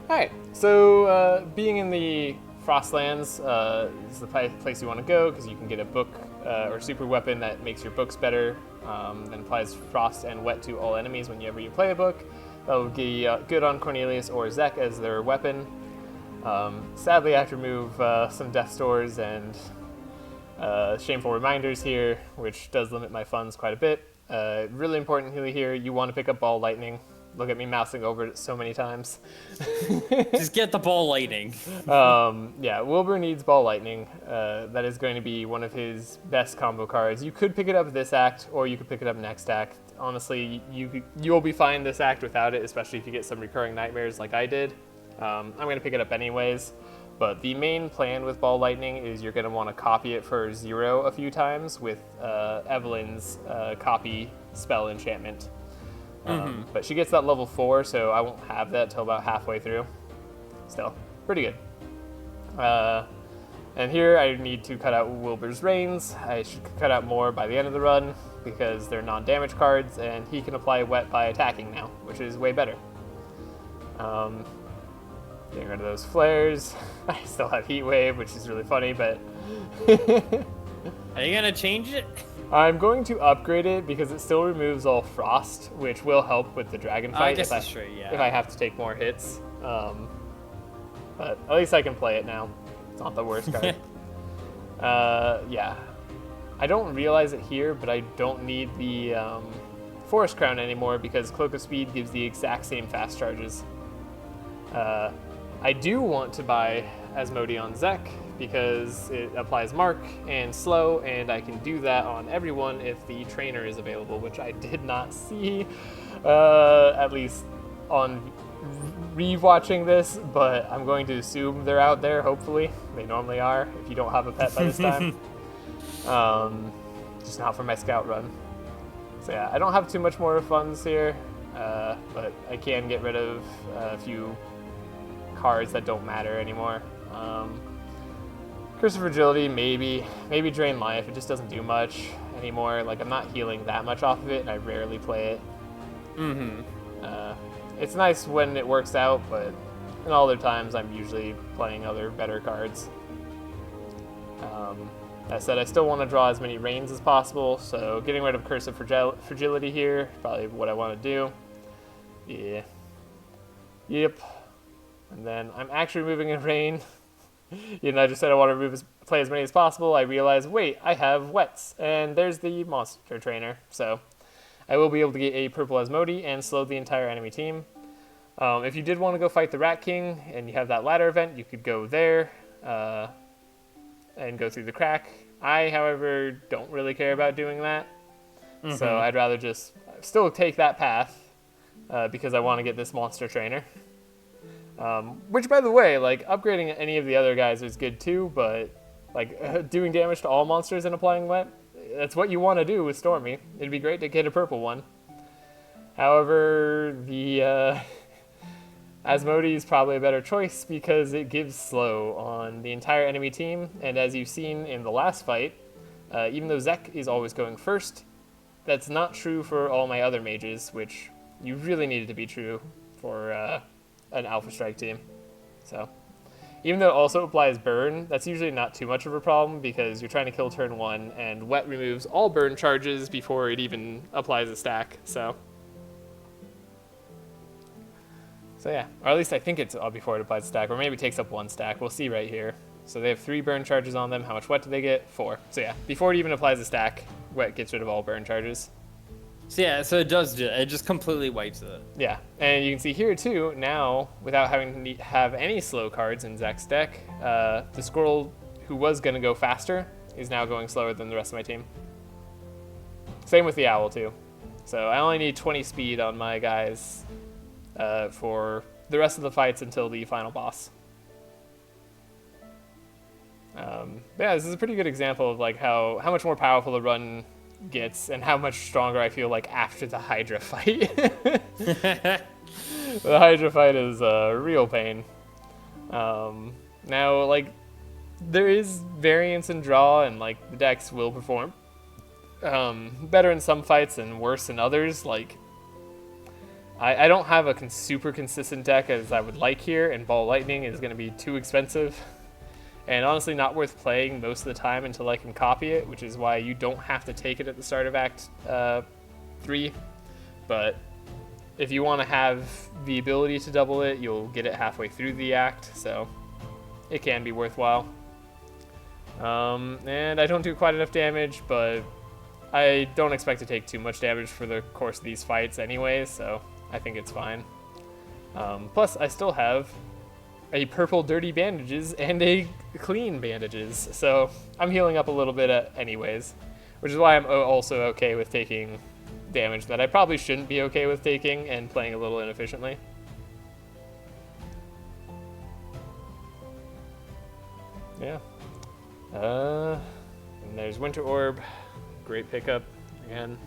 Alright, so being in the Frostlands is the place you want to go because you can get a book or super weapon that makes your books better and applies frost and wet to all enemies whenever you play a book. That'll be good on Cornelius or Zek as their weapon. Sadly, I have to remove some Death Stores and Shameful Reminders here, which does limit my funds quite a bit. Really importantly here, you want to pick up Ball Lightning. Look at me mousing over it so many times. Just get the Ball Lightning. Yeah, Wilbur needs Ball Lightning. That is going to be one of his best combo cards. You could pick it up this act, or you could pick it up next act. Honestly, you'll be fine this act without it, especially if you get some recurring nightmares like I did. I'm going to pick it up anyways. But the main plan with Ball Lightning is you're going to want to copy it for 0 a few times with Evelyn's copy spell enchantment. But she gets that level 4, so I won't have that till about halfway through. Still, pretty good. And here I need to cut out Wilbur's Reigns. I should cut out more by the end of the run because they're non-damage cards, and he can apply Wet by attacking now, which is way better. Getting rid of those flares. I still have Heat Wave, which is really funny, but... Are you gonna change it? I'm going to upgrade it because it still removes all frost, which will help with the dragon fight I guess that's true, yeah. if I have to take more hits. But at least I can play it now. It's not the worst card. Yeah. I don't realize it here, but I don't need the Forest Crown anymore because Cloak of Speed gives the exact same fast charges. I do want to buy Asmodeon Zek because it applies Mark and Slow, and I can do that on everyone if the trainer is available, which I did not see, at least on re-watching this, but I'm going to assume they're out there, hopefully. They normally are, if you don't have a pet by this time. Just not for my scout run. So yeah, I don't have too much more funds here, but I can get rid of a few cards that don't matter anymore. Curse of Fragility, maybe Drain Life. It just doesn't do much anymore. Like, I'm not healing that much off of it, and I rarely play it. It's nice when it works out, but in all other times, I'm usually playing other better cards. That said, I still want to draw as many Rains as possible, so getting rid of Curse of Fragility here, probably what I want to do. Yeah. Yep. And then I'm actually removing a Rain. I just said I want to play as many as possible. I realized, wait, I have Wets, and there's the monster trainer. So I will be able to get a purple Asmodee and slow the entire enemy team. If you did want to go fight the Rat King and you have that ladder event, you could go there and go through the crack. I, however, don't really care about doing that. So I'd rather just still take that path because I want to get this monster trainer. Which, by the way, like, upgrading any of the other guys is good too, but, like, doing damage to all monsters and applying Wet, that's what you want to do with Stormy. It'd be great to get a purple one. However, the Asmodee is probably a better choice because it gives slow on the entire enemy team, and as you've seen in the last fight, even though Zek is always going first, that's not true for all my other mages, which you really needed to be true for an Alpha Strike team. So, even though it also applies burn, that's usually not too much of a problem because you're trying to kill turn 1, and Wet removes all burn charges before it even applies a stack. So yeah, or at least I think it's before it applies a stack, or maybe it takes up 1 stack. We'll see right here. So they have 3 burn charges on them. How much Wet do they get? 4. So yeah, before it even applies a stack, Wet gets rid of all burn charges. So yeah, so it does do it. It just completely wipes it. Yeah, and you can see here too, now, without having to have any slow cards in Zek's deck, the squirrel who was going to go faster is now going slower than the rest of my team. Same with the owl too. So I only need 20 speed on my guys for the rest of the fights until the final boss. Yeah, this is a pretty good example of like how much more powerful the run gets and how much stronger I feel like after the Hydra fight. The Hydra fight is a real pain. Now, like, there is variance in draw, and like the decks will perform better in some fights and worse in others. Like, I don't have a super consistent deck as I would like here, and Ball Lightning is going to be too expensive. And honestly not worth playing most of the time until I can copy it, which is why you don't have to take it at the start of Act 3. But if you want to have the ability to double it, you'll get it halfway through the act, so it can be worthwhile. And I don't do quite enough damage, but I don't expect to take too much damage for the course of these fights anyways, so I think it's fine. Plus, I still have a purple dirty bandages and a clean bandages, so I'm healing up a little bit anyways, which is why I'm also okay with taking damage that I probably shouldn't be okay with taking and playing a little inefficiently. Yeah. And there's Winter Orb. Great pickup again.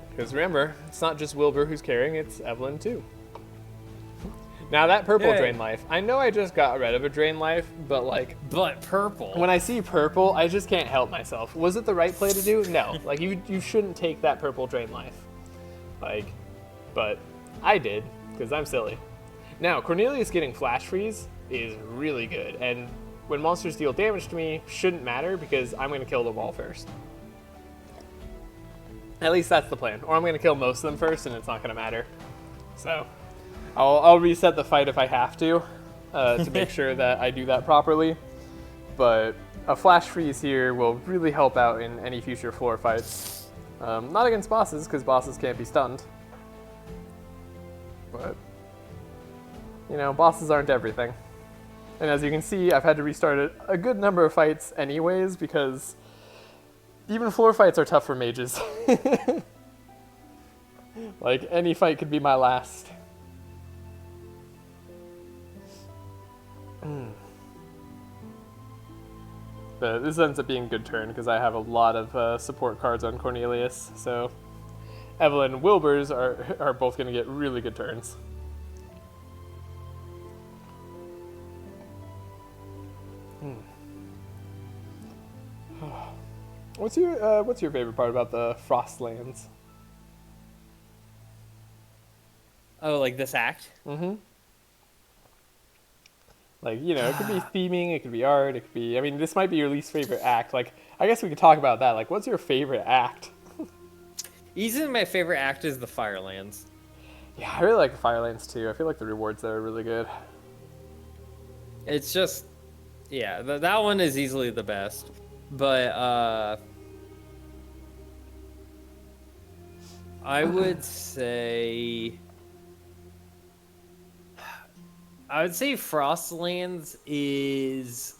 Because remember, it's not just Wilbur who's carrying, it's Evelyn too. Now that purple Drain Life. I know I just got rid of a Drain Life, but like... But purple. When I see purple, I just can't help myself. Was it the right play to do? No. Like, you shouldn't take that purple Drain Life. Like, but I did, because I'm silly. Now, Cornelius getting Flash Freeze is really good, and when monsters deal damage to me, shouldn't matter, because I'm going to kill them all first. At least that's the plan. Or I'm going to kill most of them first, and it's not going to matter. So... I'll reset the fight if I have to make sure that I do that properly. But a Flash Freeze here will really help out in any future floor fights. Not against bosses, because bosses can't be stunned. But, you know, bosses aren't everything. And as you can see, I've had to restart a good number of fights anyways, because even floor fights are tough for mages. Like, any fight could be my last. But this ends up being a good turn because I have a lot of support cards on Cornelius, so Evelyn and Wilbur's are both going to get really good turns. What's your favorite part about the Frostlands? Oh, like this act? Mm-hmm. Like, you know, it could be theming, it could be art, it could be... I mean, this might be your least favorite act. Like, I guess we could talk about that. Like, what's your favorite act? Easily my favorite act is the Firelands. Yeah, I really like the Firelands, too. I feel like the rewards there are really good. It's just... Yeah, that one is easily the best. But, I would say... Frostlands is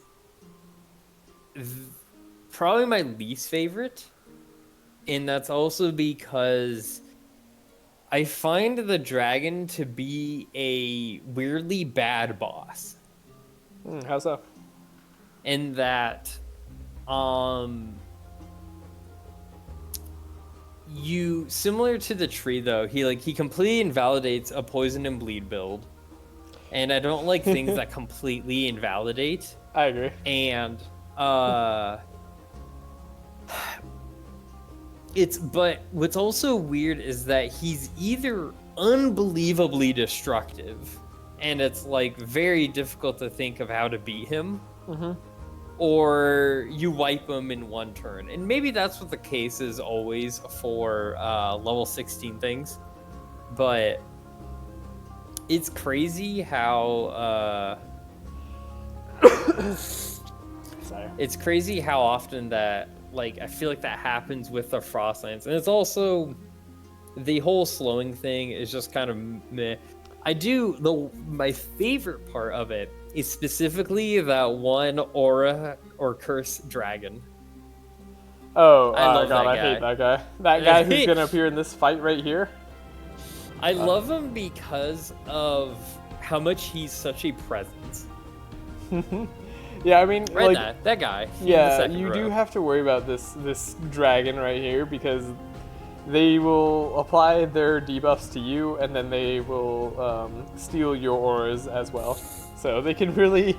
probably my least favorite, and that's also because I find the dragon to be a weirdly bad boss. How so? In that, similar to the tree though, he completely invalidates a poison and bleed build. And I don't like things that completely invalidate. I agree. And but what's also weird is that he's either unbelievably destructive, and it's like very difficult to think of how to beat him, or you wipe him in one turn. And maybe that's what the case is always for level 16 things, but it's crazy how it's crazy how often that, like, I feel like that happens with the Frostlands. And it's also the whole slowing thing is just kind of meh. My favorite part of it is specifically that one aura or curse dragon. Oh, I love God, that I guy. hate that guy. That guy who's going to appear in this fight right here. I love him because of how much he's such a presence. Yeah, I mean, that guy. Yeah, you do have to worry about this dragon right here because they will apply their debuffs to you, and then they will steal your auras as well. So they can really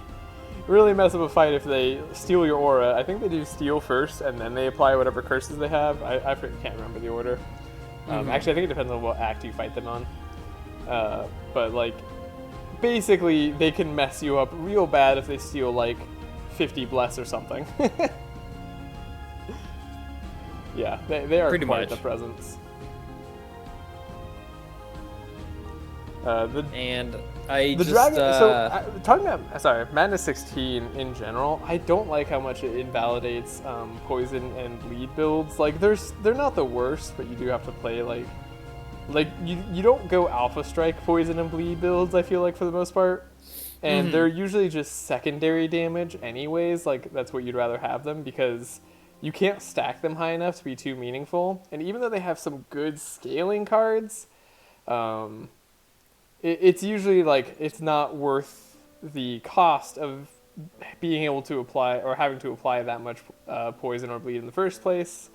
mess up a fight if they steal your aura. I think they do steal first, and then they apply whatever curses they have. I can't remember the order. Actually, I think it depends on what act you fight them on. But like, basically, they can mess you up real bad if they steal like 50 bless or something. Yeah, they are Pretty quite much. the presence. And I The just dragon. Talking about Madness 16 in general, I don't like how much it invalidates poison and bleed builds. Like, they're not the worst, but you do have to play like you don't go Alpha Strike poison and bleed builds. I feel like for the most part, and they're usually just secondary damage anyways. Like that's what you'd rather have them because you can't stack them high enough to be too meaningful. And even though they have some good scaling cards, it's usually like it's not worth the cost of being able to apply or having to apply that much poison or bleed in the first place.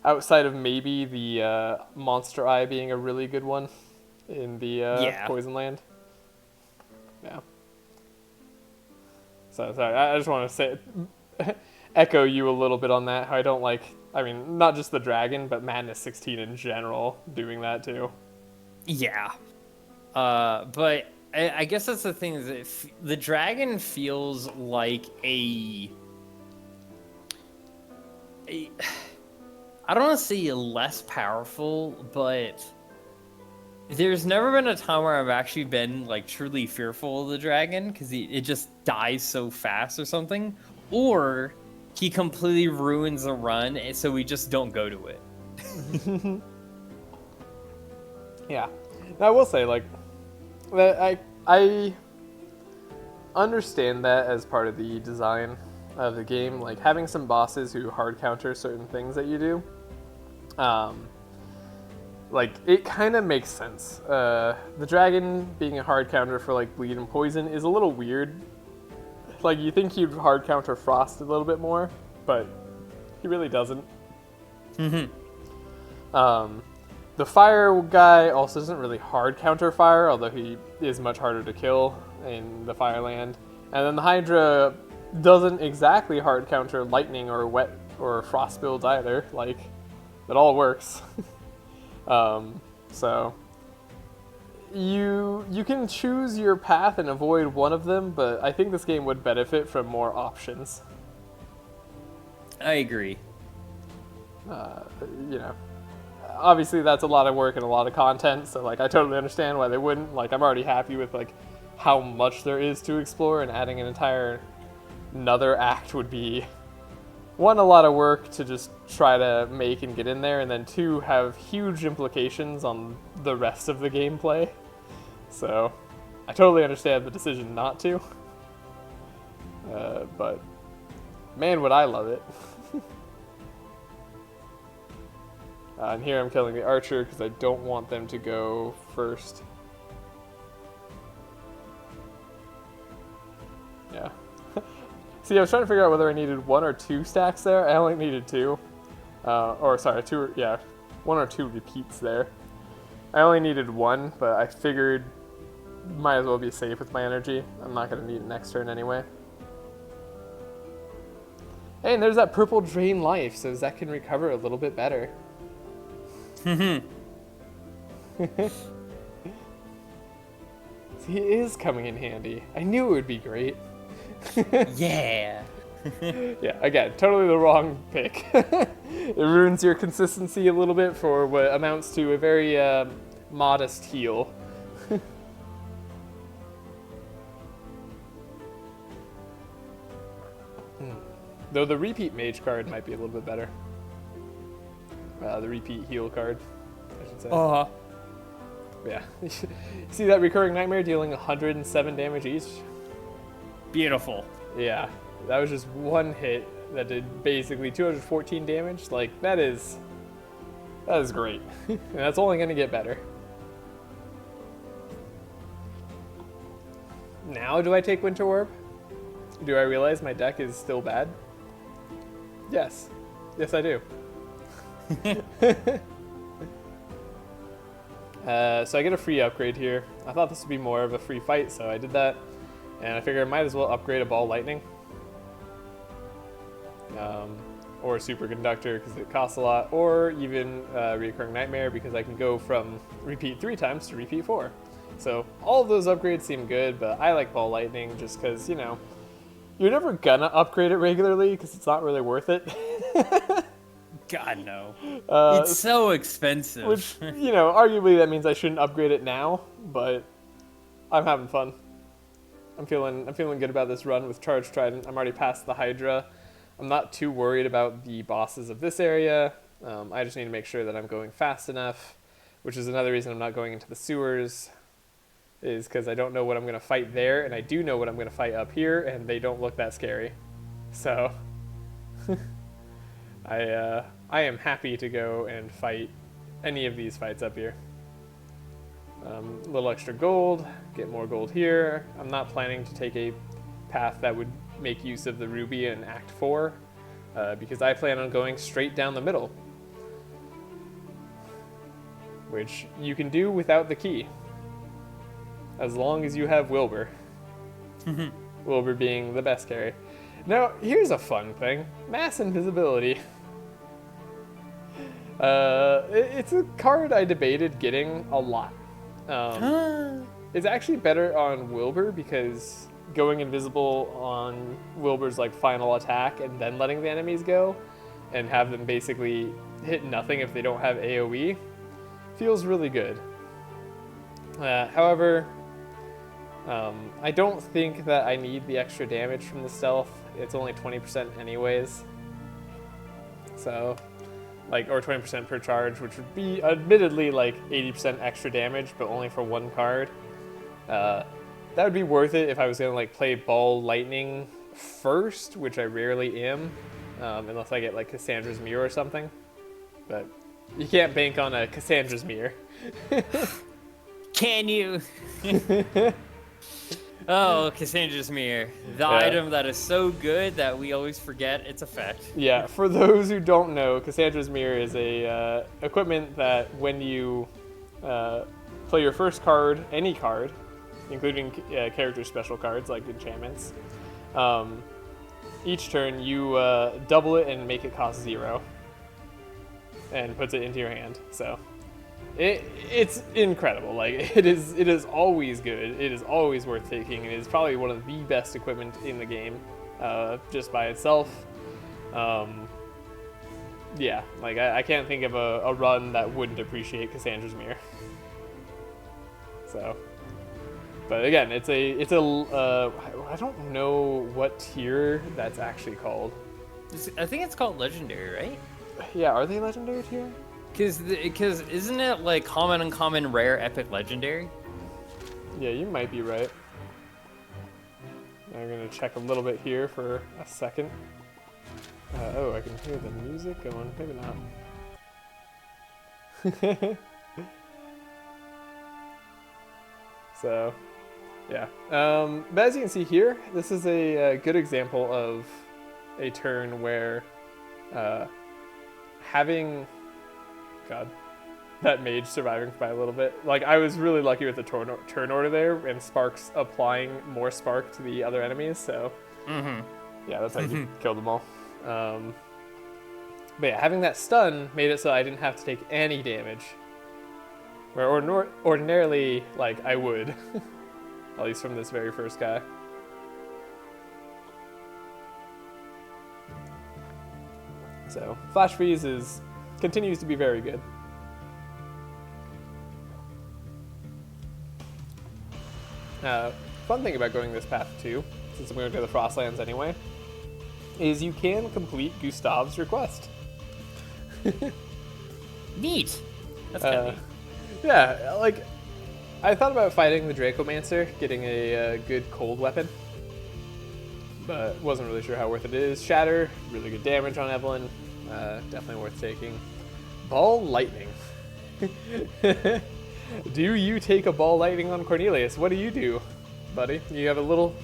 Outside of maybe the Monster Eye being a really good one in the Poison Land. Yeah. So sorry, I just want to say, echo you a little bit on that. How I don't like, I mean, not just the dragon, but Madness 16 in general doing that too. Yeah. But I guess that's the thing is the dragon feels like a I don't want to say less powerful, but there's never been a time where I've actually been like truly fearful of the dragon because it just dies so fast or something, or he completely ruins the run, and so we just don't go to it. Yeah, now, I will say like that I understand that as part of the design of the game, like having some bosses who hard counter certain things that you do. Like it kind of makes sense. The dragon being a hard counter for like bleed and poison is a little weird. Like you think he'd hard counter frost a little bit more, but he really doesn't. The fire guy also doesn't really hard counter fire, although he is much harder to kill in the Fireland. And then the Hydra doesn't exactly hard counter lightning or wet or frost builds either. Like, it all works. So you can choose your path and avoid one of them, but I think this game would benefit from more options. I agree. You know, obviously that's a lot of work and a lot of content, so like I totally understand why they wouldn't. Like I'm already happy with like how much there is to explore, and adding an entire another act would be one, a lot of work to just try to make and get in there, and then two, have huge implications on the rest of the gameplay. So I totally understand the decision not to. But man, would I love it. And here I'm killing the archer because I don't want them to go first. Yeah. See, I was trying to figure out whether I needed 1 or 2 stacks there. I only needed 2. Or sorry, 2, yeah, 1 or 2 repeats there. I only needed 1, but I figured might as well be safe with my energy. I'm not going to need it next turn anyway. Hey, and there's that purple drain life, so Zek can recover a little bit better. He is coming in handy. I knew it would be great. Yeah. Yeah, again, totally the wrong pick. It ruins your consistency a little bit for what amounts to a very modest heal. Though the repeat mage card might be a little bit better. The repeat heal card, I should say. Uh-huh. Yeah. See that recurring nightmare dealing 107 damage each? Beautiful. Yeah. That was just one hit that did basically 214 damage. Like, that is great. And that's only going to get better. Now do I take Winter Orb? Do I realize my deck is still bad? Yes. Yes, I do. So I get a free upgrade here. I thought this would be more of a free fight, so I did that. And I figured I might as well upgrade a Ball Lightning. or Superconductor because it costs a lot, or even Reoccurring Nightmare because I can go from repeat 3 times to repeat 4. So all of those upgrades seem good, but I like Ball Lightning just because, you know, you're never gonna upgrade it regularly because it's not really worth it. God, no. It's so expensive. Which, you know, arguably that means I shouldn't upgrade it now, but I'm having fun. I'm feeling good about this run with Charged Trident. I'm already past the Hydra. I'm not too worried about the bosses of this area. I just need to make sure that I'm going fast enough, which is another reason I'm not going into the sewers, is because I don't know what I'm going to fight there, and I do know what I'm going to fight up here, and they don't look that scary. So I am happy to go and fight any of these fights up here. A little extra gold, get more gold here. I'm not planning to take a path that would make use of the ruby in Act 4, because I plan on going straight down the middle, which you can do without the key, as long as you have Wilbur. Wilbur being the best carry. Now, here's a fun thing. Mass Invisibility. It's a card I debated getting a lot. It's actually better on Wilbur because going invisible on Wilbur's like final attack and then letting the enemies go and have them basically hit nothing if they don't have AoE feels really good. However, I don't think that I need the extra damage from the stealth. It's only 20% anyways. So, like, or 20% per charge, which would be admittedly like 80% extra damage, but only for one card. That would be worth it if I was gonna like play Ball Lightning first, which I rarely am, unless I get like Cassandra's Mirror or something. But you can't bank on a Cassandra's Mirror. Can you? Oh, Cassandra's Mirror. The item that is so good that we always forget its effect. Yeah, for those who don't know, Cassandra's Mirror is a equipment that when you play your first card, any card, including character special cards like enchantments, each turn you double it and make it cost 0 and puts it into your hand. So it's incredible. Like it is always good. It is always worth taking. It is probably one of the best equipment in the game, just by itself. Yeah, like I can't think of a run that wouldn't appreciate Cassandra's Mirror. So, but again, it's a I don't know what tier that's actually called. I think it's called Legendary, right? Yeah, are they Legendary tier? Because isn't it like common, uncommon, rare, epic, legendary? Yeah, you might be right. I'm gonna check a little bit here for a second. Oh, I can hear the music going. Maybe not. So, yeah. But as you can see here, this is a good example of a turn where having... God, that mage surviving by a little bit. Like, I was really lucky with the turn order there, and Sparks applying more spark to the other enemies, so... Yeah, that's how you killed them all. But yeah, having that stun made it so I didn't have to take any damage. Where ordinarily, like, I would. At least from this very first guy. So, Flash Freeze continues to be very good. Fun thing about going this path too, since I'm going to the Frostlands anyway, is you can complete Gustav's request. Neat. That's kind of neat. Yeah, like, I thought about fighting the Dracomancer, getting a good cold weapon, but wasn't really sure how worth it is. Shatter, really good damage on Evelyn, definitely worth taking. Ball Lightning. Do you take a Ball Lightning on Cornelius? What do you do, buddy? You have a little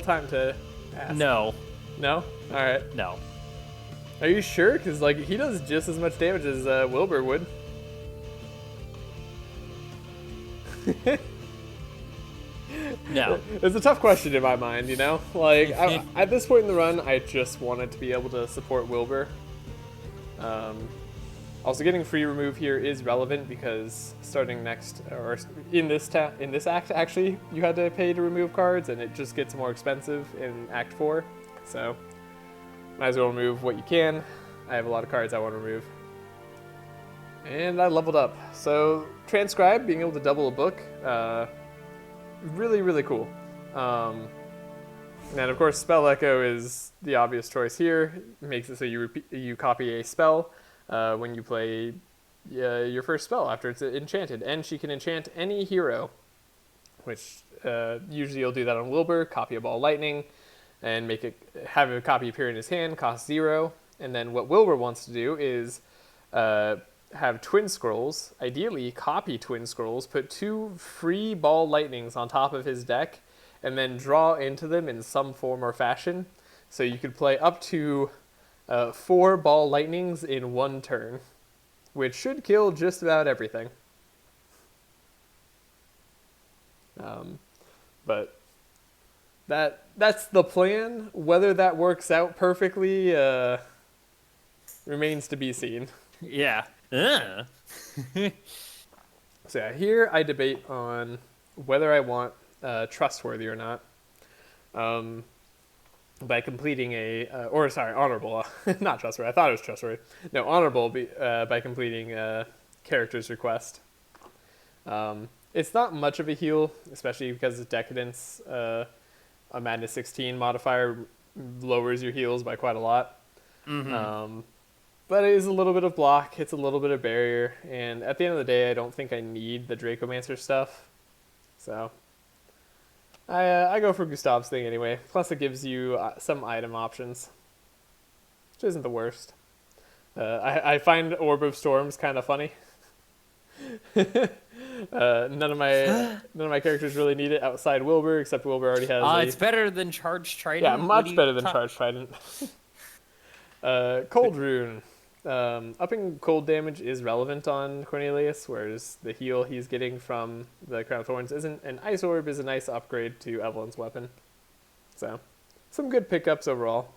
time to ask. No. No? Alright. No. Are you sure? Because, like, he does just as much damage as Wilbur would. No. It's a tough question in my mind, you know? Like, at this point in the run, I just wanted to be able to support Wilbur. Also, getting free remove here is relevant because starting next, or in this act, actually, you had to pay to remove cards, and it just gets more expensive in Act 4. So, might as well remove what you can. I have a lot of cards I want to remove. And I leveled up. So, Transcribe, being able to double a book, really, really cool. And of course, Spell Echo is the obvious choice here. It makes it so you copy a spell when you play your first spell after it's enchanted. And she can enchant any hero, which usually you'll do that on Wilbur, copy a Ball Lightning, and have a copy appear in his hand, cost 0. And then what Wilbur wants to do is have Twin Scrolls, ideally copy Twin Scrolls, put 2 free Ball Lightnings on top of his deck, and then draw into them in some form or fashion. So you could play up to 4 Ball Lightnings in 1 turn, which should kill just about everything. But that's the plan. Whether that works out perfectly remains to be seen. Yeah. So yeah, here I debate on whether I want trustworthy or not, by completing honorable, not trustworthy. I thought it was trustworthy. No, honorable by completing character's request. It's not much of a heal, especially because of Decadence. A Madness 16 modifier lowers your heals by quite a lot. Mm-hmm. But it is a little bit of block, it's a little bit of barrier, and at the end of the day, I don't think I need the Dracomancer stuff. So I go for Gustav's thing anyway. Plus it gives you some item options, which isn't the worst. I find Orb of Storms kind of funny. None of my characters really need it outside Wilbur, except Wilbur already has. It's better than Charged Trident. Yeah, much better than Charged Trident. Cold Rune. Upping cold damage is relevant on Cornelius, whereas the heal he's getting from the Crown of Thorns isn't. And Ice Orb is a nice upgrade to Evelyn's weapon. So, some good pickups overall.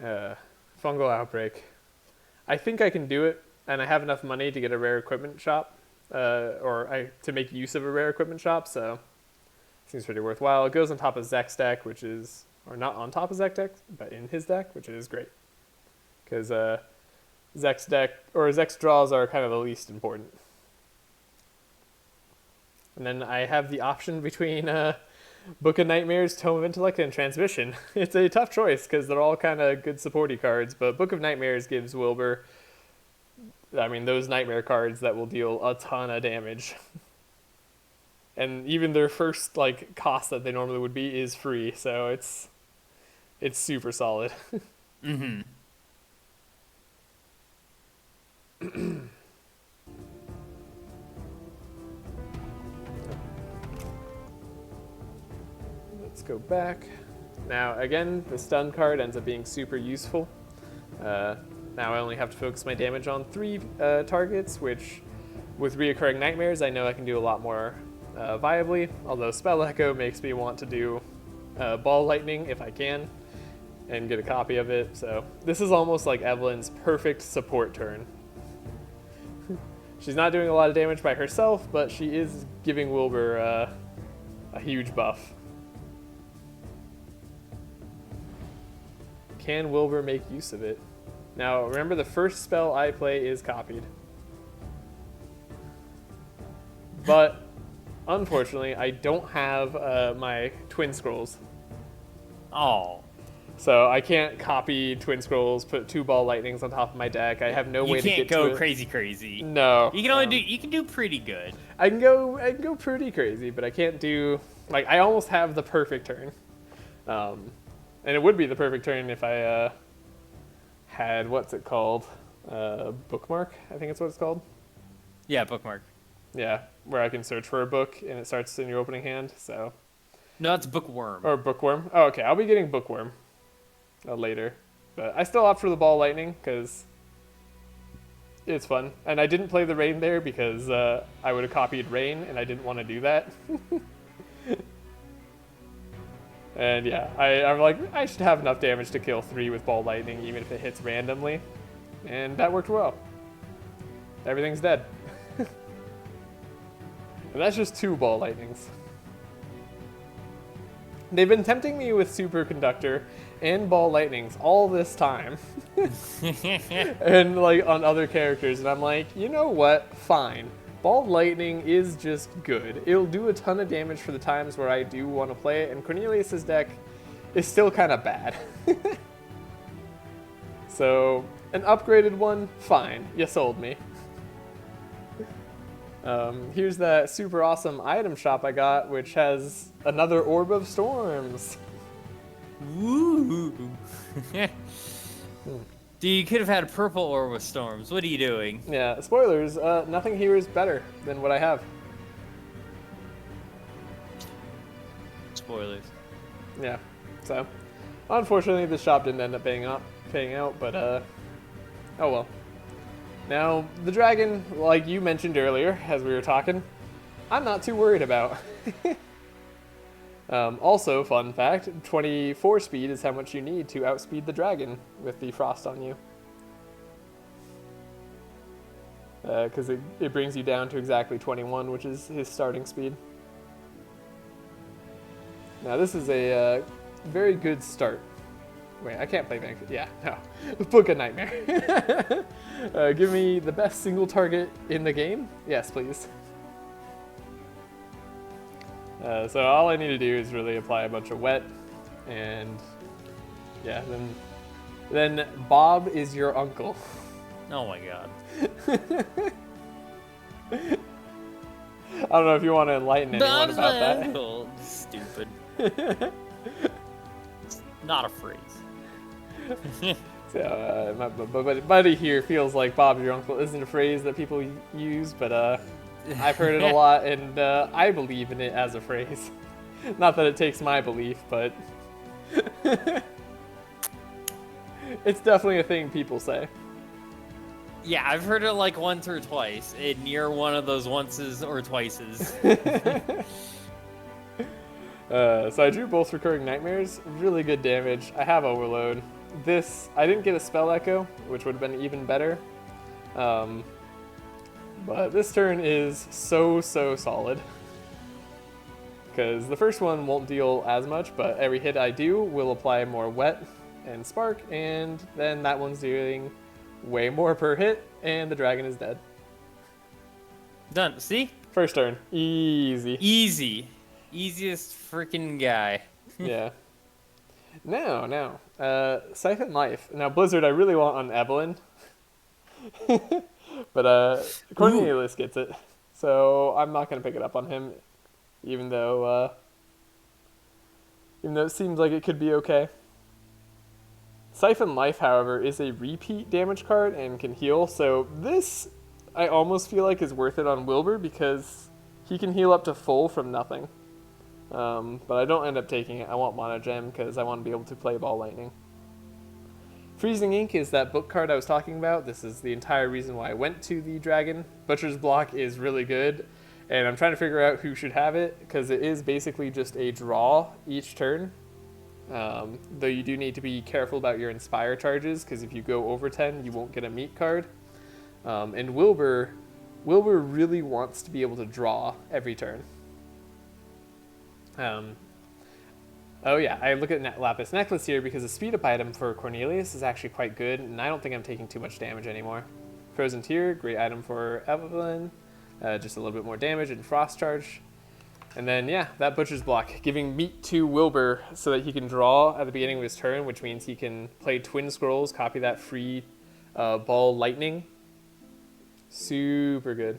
Fungal Outbreak. I think I can do it, and I have enough money to get a rare equipment shop, to make use of a rare equipment shop, so seems pretty worthwhile. It goes on top of Zek's deck, or not on top of Zek's deck, but in his deck, which is great. Because Zek's draws are kind of the least important. And then I have the option between Book of Nightmares, Tome of Intellect, and Transmission. It's a tough choice because they're all kind of good supporty cards, but Book of Nightmares gives Wilbur, those Nightmare cards that will deal a ton of damage. And even their first cost that they normally would be is free, so it's super solid. Mm-hmm. Let's go back. Now again, the stun card ends up being super useful. Now I only have to focus my damage on 3 targets, which with reoccurring nightmares I know I can do a lot more viably, although Spell Echo makes me want to do Ball Lightning if I can and get a copy of it. So this is almost like Evelyn's perfect support turn. She's not doing a lot of damage by herself, but she is giving Wilbur a huge buff. Can Wilbur make use of it? Now, remember the first spell I play is copied. But, unfortunately, I don't have my Twin Scrolls. Oh. So I can't copy Twin Scrolls, put 2 Ball Lightnings on top of my deck. I have no way to get to it. You can't go crazy. No. You can only you can do pretty good. I can go pretty crazy, but I can't do, I almost have the perfect turn. And it would be the perfect turn if I had, what's it called? Bookmark, I think it's what it's called. Yeah, Bookmark. Yeah, where I can search for a book and it starts in your opening hand, so. No, it's Bookworm. Or Bookworm. Oh, okay, I'll be getting Bookworm later. But I still opt for the Ball Lightning because it's fun. And I didn't play the Rain there because I would have copied Rain and I didn't want to do that. And yeah, I'm like, I should have enough damage to kill 3 with Ball Lightning, even if it hits randomly. And that worked well. Everything's dead. And that's just 2 Ball Lightnings. They've been tempting me with Superconductor and Ball Lightnings all this time. And like on other characters, and I'm like, you know what? Fine. Ball Lightning is just good. It'll do a ton of damage for the times where I do want to play it, and Cornelius's deck is still kind of bad. So, an upgraded one, fine. You sold me. Here's that super awesome item shop I got, which has another Orb of Storms. Woo! Dude, you could have had a purple Orb of Storms. What are you doing? Yeah, spoilers, nothing here is better than what I have. Spoilers. Yeah, so unfortunately the shop didn't end up paying out, but oh well. Now, the dragon, like you mentioned earlier as we were talking, I'm not too worried about. Also, fun fact, 24 speed is how much you need to outspeed the dragon with the frost on you. Because it brings you down to exactly 21, which is his starting speed. Now, this is a very good start. Wait, I can't play Vanquish. Yeah, no. Book a Nightmare. Give me the best single target in the game? Yes, please. So all I need to do is really apply a bunch of wet, and yeah, then Bob is your uncle. Oh my god. I don't know if you want to enlighten anyone Bob's about that. uncle. Stupid. Not a phrase. So, my buddy here feels like Bob's your uncle isn't a phrase that people use, but I've heard it a lot, and I believe in it as a phrase. Not that it takes my belief, but it's definitely a thing people say. Yeah, I've heard it like once or twice, near one of those onces or twices. So I drew both Recurring Nightmares, really good damage. I have Overload. This, I didn't get a Spell Echo, which would have been even better. But this turn is so solid. Because the first one won't deal as much, but every hit I do will apply more Wet and Spark, and then that one's doing way more per hit, and the dragon is dead. Done. See? First turn. Easy. Easy. Easiest freaking guy. Yeah. Now, Siphon Life. Now, Blizzard, I really want on Evelyn. But Cornelius gets it. So I'm not going to pick it up on him, even though it seems like it could be okay. Siphon Life, however, is a repeat damage card and can heal. So this, I almost feel like, is worth it on Wilbur because he can heal up to full from nothing. But I don't end up taking it. I want Mono Gem because I want to be able to play Ball Lightning. Freezing Ink is that book card I was talking about. This is the entire reason why I went to the dragon. Butcher's Block is really good, and I'm trying to figure out who should have it because it is basically just a draw each turn. Though you do need to be careful about your Inspire charges because if you go over 10, you won't get a meat card. And Wilbur really wants to be able to draw every turn. Oh yeah, I look at Lapis Necklace here because the speed up item for Cornelius is actually quite good, and I don't think I'm taking too much damage anymore. Frozen Tear, great item for Evelyn, just a little bit more damage and Frost Charge. And then yeah, that Butcher's Block, giving meat to Wilbur so that he can draw at the beginning of his turn, which means he can play Twin Scrolls, copy that free Ball Lightning. Super good.